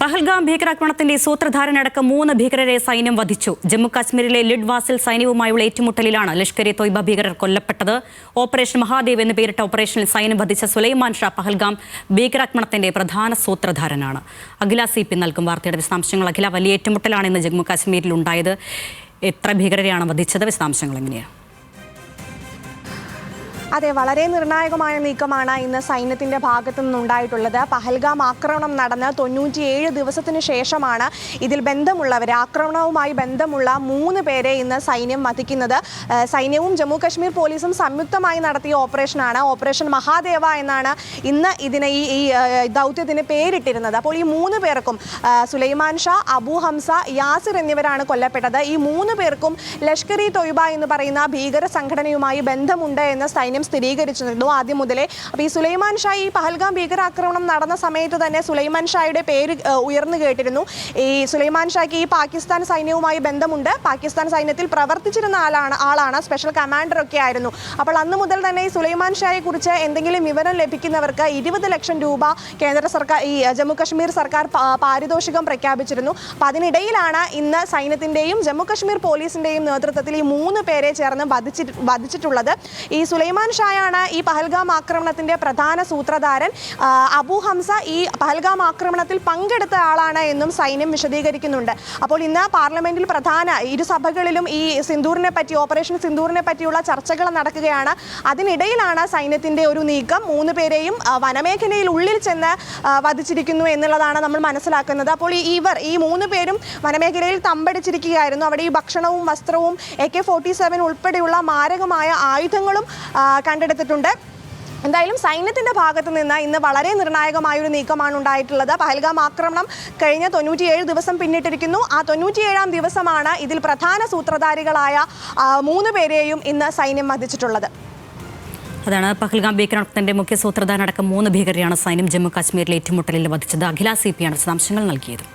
പഹൽഗാം ഭീകരാക്രമണത്തിന്റെ സൂത്രധാരനടക്കം 3 ഭീകരരെ സൈന്യം വധിച്ചു. ജമ്മു കാശ്മീരിലെ ലിഡ്വാസിൽ സൈന്യവുമായുള്ള ഏറ്റുമുട്ടലിലാണ് ലഷ്കർ ഇ തൊയ്ബ ഭീകരർ കൊല്ലപ്പെട്ടത്. ഓപ്പറേഷൻ മഹാദേവ് എന്ന് പേരിട്ട ഓപ്പറേഷനിൽ സൈന്യം വധിച്ച സുലൈമാൻ ഷാ പഹൽഗാം ഭീകരാക്രമണത്തിന്റെ പ്രധാന സൂത്രധാരനാണ്. അഖില CP നൽകും വാർത്തയുടെ വിശദാംശങ്ങൾ. അഖില, വലിയ ഏറ്റുമുട്ടലാണ് ഇന്ന് ജമ്മു കാശ്മീരിൽ ഉണ്ടായത്. എത്ര ഭീകരരെയാണ് വധിച്ചത്? വിശദാംശങ്ങൾ എങ്ങനെയാണ്? അതെ, വളരെ നിർണായകമായ നീക്കമാണ് ഇന്ന് സൈന്യത്തിന്റെ ഭാഗത്തു നിന്നുണ്ടായിട്ടുള്ളത്. പഹൽഗാം ആക്രമണം നടന്ന് 97 ദിവസത്തിന് ശേഷമാണ് ഇതിൽ ആക്രമണവുമായി ബന്ധമുള്ള 3 പേരെ ഇന്ന് സൈന്യം വധിക്കുന്നത്. സൈന്യവും ജമ്മു കാശ്മീർ പോലീസും സംയുക്തമായി നടത്തിയ ഓപ്പറേഷനാണ്. ഓപ്പറേഷൻ മഹാദേവ എന്നാണ് ഇന്ന് ഈ ദൗത്യത്തിന് പേരിട്ടിരുന്നത്. അപ്പോൾ ഈ 3 പേർക്കും സുലൈമാൻ ഷാ, അബു ഹംസ, യാസിർ എന്നിവരാണ് കൊല്ലപ്പെട്ടത്. ഈ 3 പേർക്കും ലഷ്കർ ഇ തൊയ്ബ എന്ന് പറയുന്ന ഭീകര സംഘടനയുമായി ബന്ധമുണ്ട് എന്ന് സൈന്യം സ്ഥിരീകരിച്ചിരുന്നു ആദ്യം മുതലേ. അപ്പോൾ ഈ സുലൈമാൻ ഷാ, ഈ പഹൽഗാം ഭീകരാക്രമണം നടന്ന സമയത്ത് തന്നെ സുലൈമാൻ ഷായുടെ പേര് ഉയർന്നു കേട്ടിരുന്നു. ഈ സുലൈമാൻ ഷായ്ക്ക് ഈ പാകിസ്ഥാൻ സൈന്യവുമായി ബന്ധമുണ്ട്. പാകിസ്ഥാൻ സൈന്യത്തിൽ പ്രവർത്തിച്ചിരുന്ന ആളാണ്, സ്പെഷ്യൽ കമാൻഡർ ഒക്കെ ആയിരുന്നു. അപ്പോൾ അന്ന് മുതൽ തന്നെ ഈ സുലൈമാൻ ഷായെ കുറിച്ച് എന്തെങ്കിലും വിവരം ലഭിക്കുന്നവർക്ക് 20 ലക്ഷം രൂപ കേന്ദ്ര സർക്കാർ, ഈ ജമ്മു കാശ്മീർ സർക്കാർ പാരിതോഷികം പ്രഖ്യാപിച്ചിരുന്നു. അപ്പോൾ അതിനിടയിലാണ് ഇന്ന് സൈന്യത്തിന്റെയും ജമ്മു കാശ്മീർ പോലീസിന്റെയും നേതൃത്വത്തിൽ ഈ 3 പേരെ ചേർന്ന് വധിച്ചിട്ടുള്ളത്. ഈ സുലൈമാൻ ഷായാണ് ഈ പഹൽഗാം ആക്രമണത്തിന്റെ പ്രധാന സൂത്രധാരൻ. അബു ഹംസ ഈ പഹൽഗാം ആക്രമണത്തിൽ പങ്കെടുത്ത ആളാണ് എന്നും സൈന്യം വിശദീകരിക്കുന്നുണ്ട്. അപ്പോൾ ഇന്ന് പാർലമെന്റിൽ ഇരു സഭകളിലും ഈ ഓപ്പറേഷൻ സിന്ദൂറിനെ പറ്റിയുള്ള ചർച്ചകൾ നടക്കുകയാണ്. അതിനിടയിലാണ് സൈന്യത്തിന്റെ ഒരു നീക്കം. 3 പേരെയും വനമേഖലയിൽ ഉള്ളിൽ ചെന്ന് വധിച്ചിരിക്കുന്നു എന്നുള്ളതാണ് നമ്മൾ മനസ്സിലാക്കുന്നത്. അപ്പോൾ ഈ 3 പേരും വനമേഖലയിൽ തമ്പടിച്ചിരിക്കുകയായിരുന്നു. അവിടെ ഈ ഭക്ഷണവും വസ്ത്രവും AK-47 ഉൾപ്പെടെയുള്ള മാരകമായ ആയുധങ്ങളും കണ്ടെടുത്തിട്ടുണ്ട്. എന്തായാലും സൈന്യത്തിന്റെ ഭാഗത്തു നിന്ന് ഇന്ന് വളരെ നിർണായകമായൊരു നീക്കമാണ് ഉണ്ടായിട്ടുള്ളത്. പഹൽഗാം ആക്രമണം കഴിഞ്ഞ 97 ദിവസം പിന്നിട്ടിരിക്കുന്നു. ആ 97ാം ദിവസമാണ് ഇതിൽ പ്രധാന സൂത്രധാരികളായ 3 പേരെയും ഇന്ന് സൈന്യം വധിച്ചിട്ടുള്ളത്. അതാണ് പഹൽഗാം ഭീകരാക്രമണത്തിന്റെ മുഖ്യ സൂത്രധാരനടക്കം 3 ഭീകരരെയാണ് സൈന്യം ജമ്മു കാശ്മീരിലെ ഏറ്റുമുട്ടലിൽ വധിച്ചത്. അഖില CP ആണ് വിശദാംശങ്ങൾ നൽകിയത്.